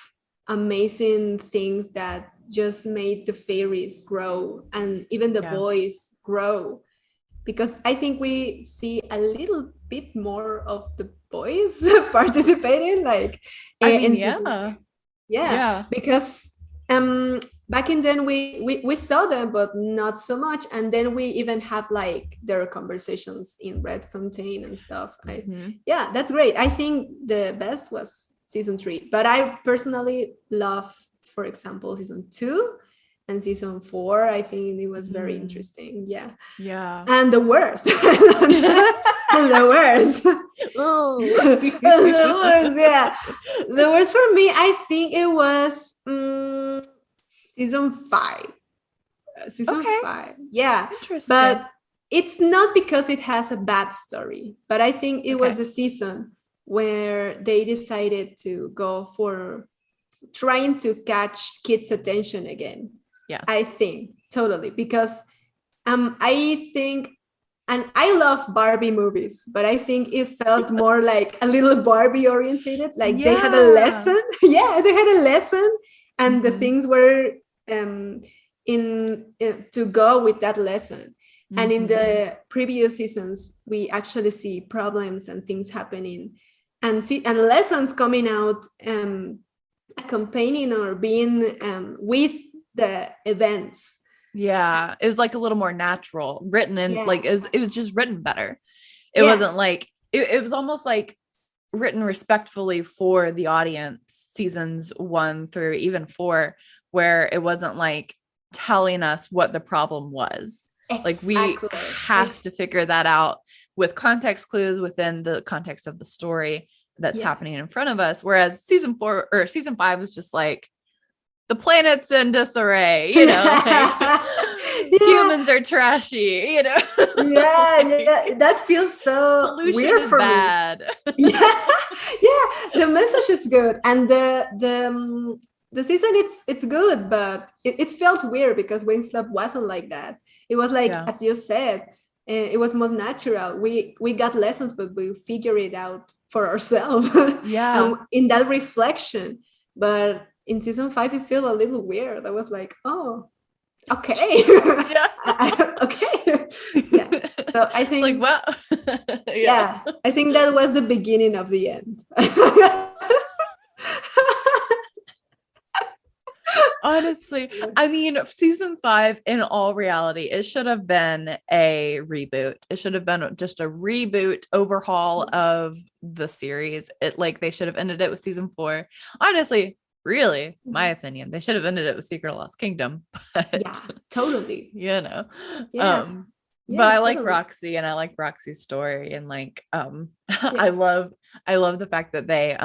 amazing things that just made the fairies grow and even the boys grow, because I think we see a little bit more of the boys participating, like because back in then we saw them but not so much, and then we even have like their conversations in Red Fontaine and stuff. That's great. I think the best was season 3, but I personally love, for example, season 2 and season 4. I think it was very interesting. And the worst and the worst the worst the worst for me, I think it was season 5. Season 5. Interesting. But it's not because it has a bad story, but I think it was the season where they decided to go for trying to catch kids' attention again. I think totally, because I think, and I love Barbie movies, but I think it felt more like a little Barbie orientated. Like they had a lesson. They had a lesson, and the things were to go with that lesson. And in the previous seasons, we actually see problems and things happening, and lessons coming out, accompanying or being with the events. It was like a little more natural written, and like it was just written better. It wasn't like it was almost like written respectfully for the audience, seasons 1 through even 4, where it wasn't like telling us what the problem was. Like we have to figure that out with context clues within the context of the story that's happening in front of us. Whereas season 4 or season 5 was just like, the planet's in disarray, you know, like, humans are trashy, you know. Yeah, that feels so weird for bad. Me. Yeah, the message is good, and the season it's good, but it felt weird because Winx Club wasn't like that. It was like, as you said, it was more natural. We got lessons, but we figured it out for ourselves. In that reflection, but in season 5 it felt a little weird. I was like, oh, okay. Okay. So I think, like, wow. I think that was the beginning of the end. Honestly, I mean, season 5, in all reality, it should have been a reboot. It should have been just a reboot overhaul of the series. They should have ended it with season 4. Honestly, really, my opinion, they should have ended it with Secret of Lost Kingdom. But, totally. You know, but I like Roxy, and I like Roxy's story, and I love the fact that they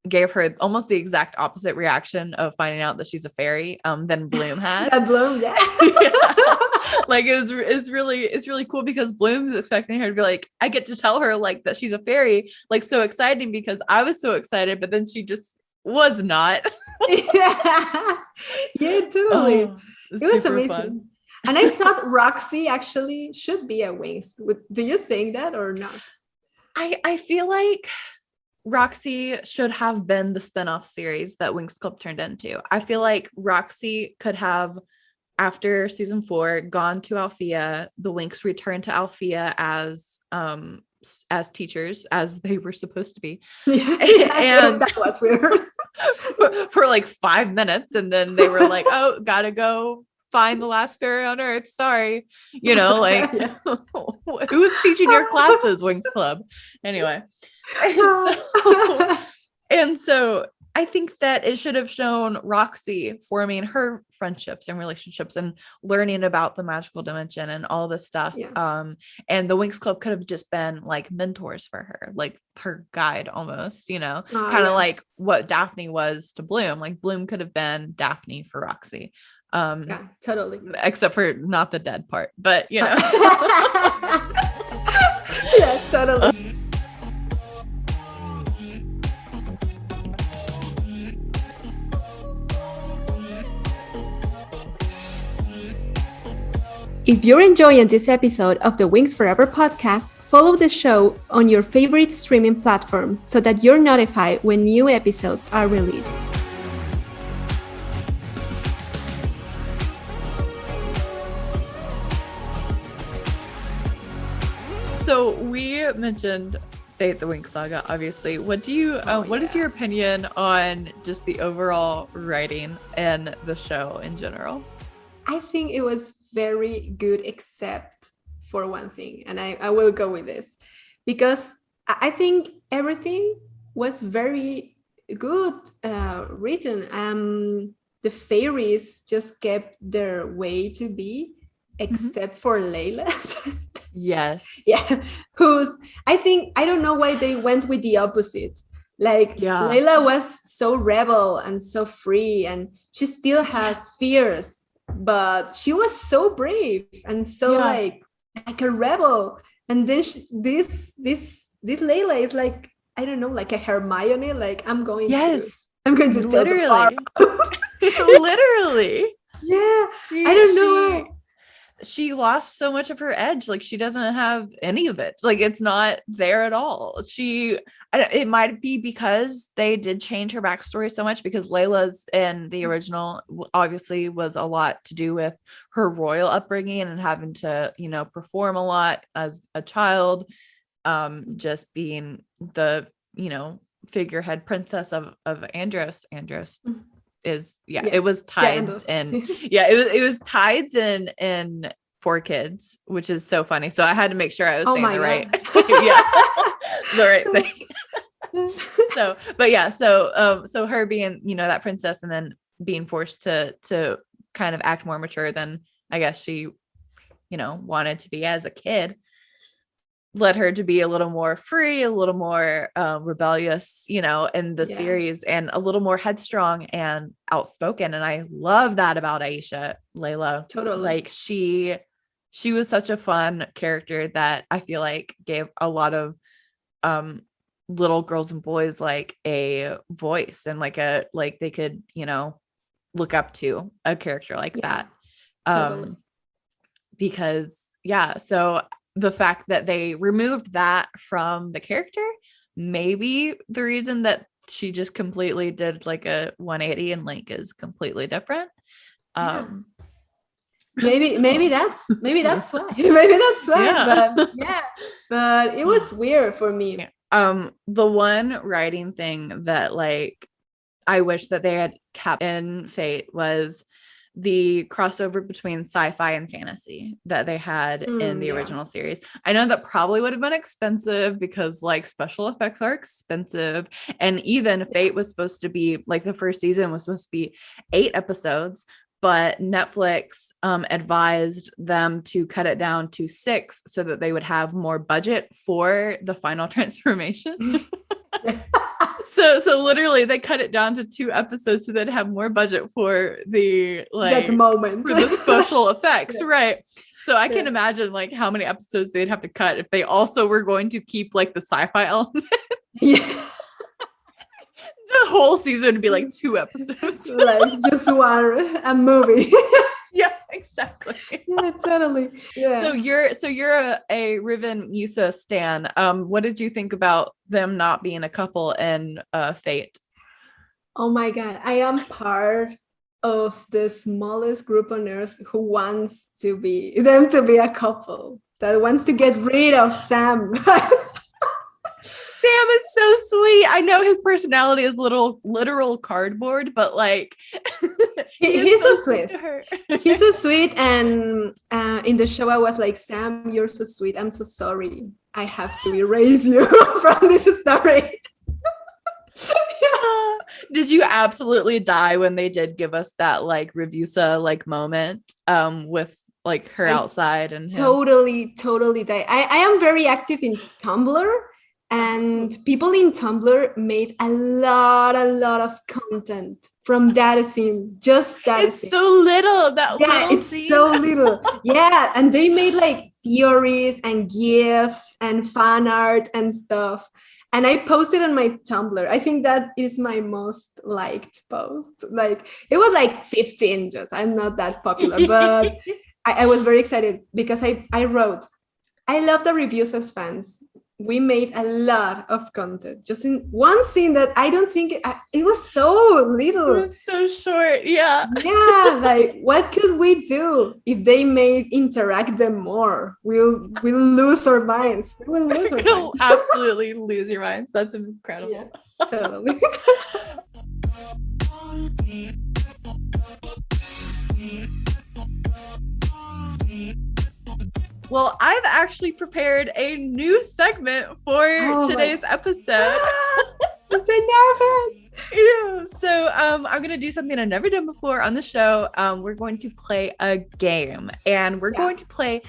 gave her almost the exact opposite reaction of finding out that she's a fairy than Bloom had. Bloom, Like it's really cool because Bloom's expecting her to be like, I get to tell her like that she's a fairy, like so exciting, because I was so excited, but then she just was not. Totally. It was amazing. Fun. And I thought Roxy actually should be a Winx. Do you think that or not? I feel like Roxy should have been the spinoff series that Winx Club turned into. I feel like Roxy could have, after season 4, gone to Althea. The Winx returned to Althea as teachers, as they were supposed to be. And that was weird. for like 5 minutes, and then they were like, oh, gotta go find the last fairy on Earth. Sorry, you know, like who's teaching your classes, Winx Club? Anyway. And so I think that it should have shown Roxy forming her friendships and relationships and learning about the magical dimension and all this stuff. And the Winx Club could have just been like mentors for her, like her guide almost, you know, kind of like what Daphne was to Bloom. Like Bloom could have been Daphne for Roxy. Totally. Except for not the dead part, but you know. Totally. If you're enjoying this episode of the Winx Forever podcast, follow the show on your favorite streaming platform so that you're notified when new episodes are released. So we mentioned Fate the Winx Saga, obviously. What is your opinion on just the overall writing and the show in general? I think it was very good, except for one thing, and I will go with this because I think everything was very good written. The fairies just kept their way to be, except for Layla. Yes. Who's, I don't know why they went with the opposite. Layla was so rebel and so free, and she still had fears, but she was so brave and so like a rebel. And then this Layla is like, I don't know, like a Hermione, like I'm going to literally. Literally. I don't know. She lost so much of her edge. Like she doesn't have any of it. Like it's not there at all. It might be because they did change her backstory so much, because Layla's in the original obviously was a lot to do with her royal upbringing and having to, you know, perform a lot as a child, just being the, you know, figurehead princess of Andros. It was tides and it was tides in 4 kids, which is so funny. So I had to make sure I was saying the right, the right thing. So her being, that princess and then being forced to kind of act more mature than I guess she, wanted to be as a kid, led her to be a little more free, a little more rebellious, in the series, and a little more headstrong and outspoken. And I love that about Layla. Totally. Like she was such a fun character that I feel like gave a lot of little girls and boys like a voice and like they could, look up to a character like that. Totally. Because so the fact that they removed that from the character, maybe the reason that she just completely did like a 180 and like is completely different. Maybe that's why. Maybe that's why. But it was weird for me. The one writing thing that like I wish that they had kept in Fate was the crossover between sci-fi and fantasy that they had in the original series. I know that probably would have been expensive because like special effects are expensive, and even Fate was supposed to be like the first season was supposed to be 8 episodes, but Netflix advised them to cut it down to 6 so that they would have more budget for the final transformation. So literally they cut it down to 2 episodes so they'd have more budget for the like that moment for the special effects. Right. So I can imagine like how many episodes they'd have to cut if they also were going to keep like the sci-fi element. The whole season would be like 2 episodes. Like just a movie. Yeah, exactly. Yeah, totally. Yeah. So you're a Riven Musa stan. What did you think about them not being a couple in Fate? Oh my god, I am part of the smallest group on earth who wants them to be a couple, that wants to get rid of Sam. Sam is so sweet. I know his personality is literal cardboard, but like he's so sweet to her. He's so sweet, and in the show I was like, Sam, you're so sweet. I'm so sorry. I have to erase you from this story. Did you absolutely die when they did give us that like Revusa like moment with like her outside and him? Totally die. I am very active in Tumblr. And people in Tumblr made a lot of content from that scene. Just that it's scene. So little. It's scene. So little. Yeah, and they made like theories and gifs and fan art and stuff. And I posted on my Tumblr. I think that is my most liked post. Like it was like 15. Just I'm not that popular, but I was very excited because I wrote, I love the reviews as fans. We made a lot of content just in one scene that I don't think it was so little. It was so short. Yeah. Like what could we do if they made interact them more? We'll lose our minds. You'll absolutely lose your minds. That's incredible. Yeah, totally. Well, I've actually prepared a new segment for today's episode. I'm so nervous. Yeah. So I'm going to do something I've never done before on the show. We're going to play a game, and we're going to play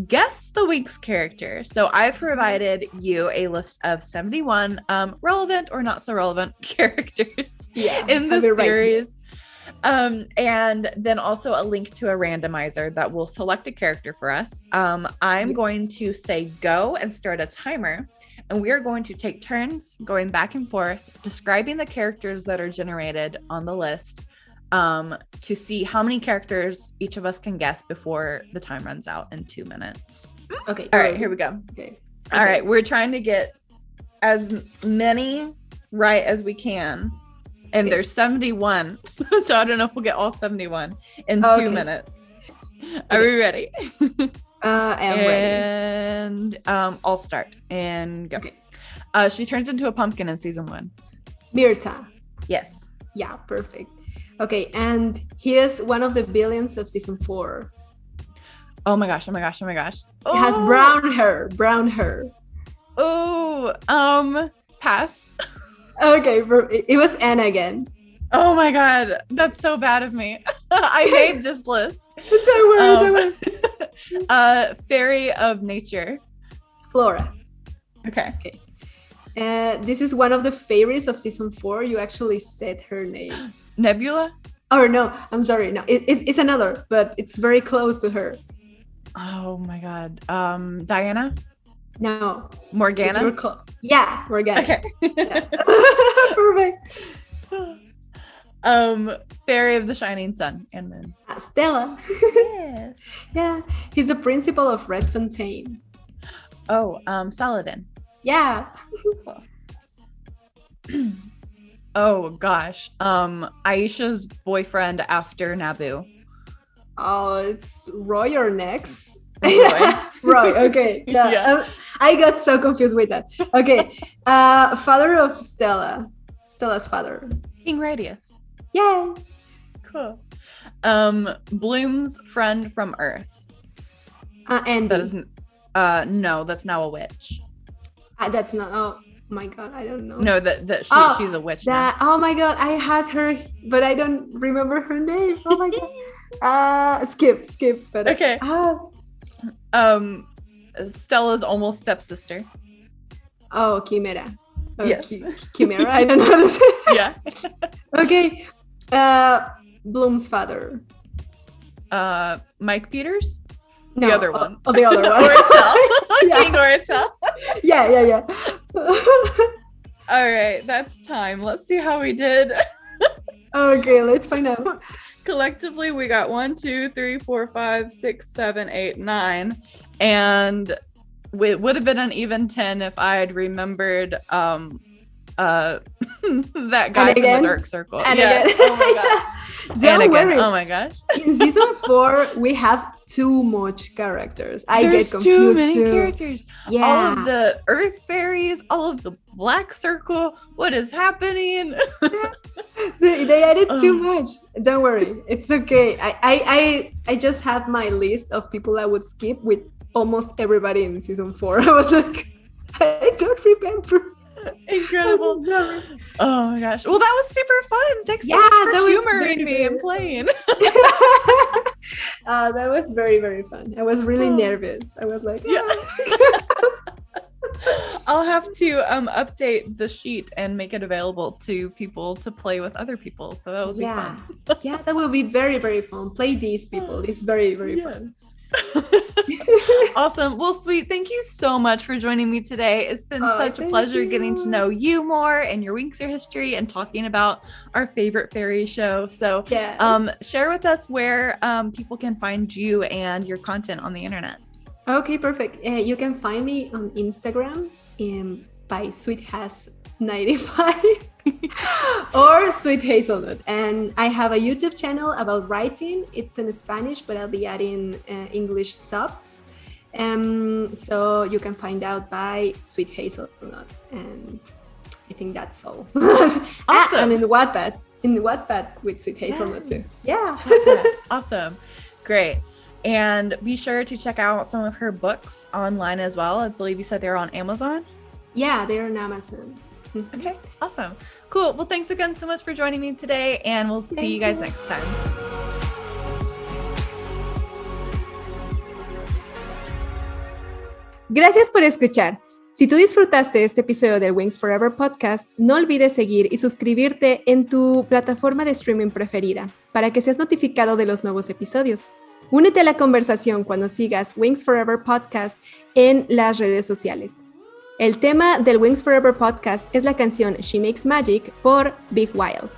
Guess the Winx character. So I've provided you a list of 71 relevant or not so relevant characters in the series. And then also a link to a randomizer that will select a character for us. I'm going to say go and start a timer, and we are going to take turns going back and forth describing the characters that are generated on the list to see how many characters each of us can guess before the time runs out in 2 minutes. Okay. All right, here we go. Okay. All right, we're trying to get as many right as we can. And there's 71. So I don't know if we'll get all 71 in 2 minutes. Are we ready? I am ready. And I'll start and go. Okay. She turns into a pumpkin in season 1. Mirta. Yes. Yeah, perfect. Okay, and he is one of the villains of season 4. Oh my gosh, oh my gosh, oh my gosh. It has brown hair. Oh, pass. Okay, it was Anna again. Oh my god, that's so bad of me. I made this list. Don't worry. Fairy of nature. Flora. Okay. This is one of the favorites of season 4. You actually said her name. Nebula? Oh no, I'm sorry. No, it's another, but it's very close to her. Oh my god. Diana? No. Morgana? Yeah, Morgana. Okay. Yeah. Perfect. Fairy of the Shining Sun and Moon. Stella. Yes. Yeah, he's the principal of Red Fontaine. Oh, Saladin. Yeah. Oh gosh. Aisha's boyfriend after Naboo. Oh, it's Roy or Nex? Roy. Roy, okay. Yeah. I got so confused with that. Okay. Father of Stella. Stella's father. King Radius. Yay. Cool. Bloom's friend from Earth. Andy. That isn't no, that's now a witch. That's not, oh my god, I don't know. No, she's a witch now. Oh my god, I had her, but I don't remember her name. Oh my god. Skip. But okay. Stella's almost stepsister. Oh, Chimera. Oh, yes. Chimera, I don't know how to say. Yeah. Okay. Bloom's father. Mike Peters? No, the other one. Oh, the other one. King Oratel. Yeah. All right, that's time. Let's see how we did. Okay, let's find out. Collectively, we got 1, 2, 3, 4, 5, 6, 7, 8, 9. And it would have been an even 10 if I had remembered that guy from the Dark Circle. And again. Oh my gosh. Don't worry. Oh my gosh. In season 4, we have too much characters. I There's get confused too many characters. Yeah. All of the Earth fairies, all of the Black Circle. What is happening? They added too much. Don't worry. It's okay. I just have my list of people I would skip with almost everybody in season 4. I was like, I don't remember. Incredible. Oh my gosh. Well, that was super fun. Thanks so much for humoring me and playing. That was very, very fun. I was really nervous. I was like, yeah. I'll have to update the sheet and make it available to people to play with other people. So that will be fun. Yeah, that will be very, very fun. Play these people. It's very, very fun. Awesome. Well, Sweet, thank you so much for joining me today. It's been such a pleasure getting to know you more and your Winxer history and talking about our favorite fairy show. So share with us where people can find you and your content on the internet. Okay, perfect. You can find me on Instagram by SweetHaz95 or SweetHazelnut. And I have a YouTube channel about writing. It's in Spanish, but I'll be adding English subs. So you can find out by SweetHazelnut. And I think that's all. Awesome. And in Wattpad with SweetHazelnut too. Yeah. Awesome. Great. And be sure to check out some of her books online as well. I believe you said they're on Amazon. Yeah, they're on Amazon. Okay, awesome. Cool. Well, thanks again so much for joining me today, and we'll see you guys next time. Gracias por escuchar. Si tú disfrutaste este episodio del Winx Forever Podcast, no olvides seguir y suscribirte en tu plataforma de streaming preferida para que seas notificado de los nuevos episodios. Únete a la conversación cuando sigas Winx Forever Podcast en las redes sociales. El tema del Winx Forever Podcast es la canción She Makes Magic por Big Wild.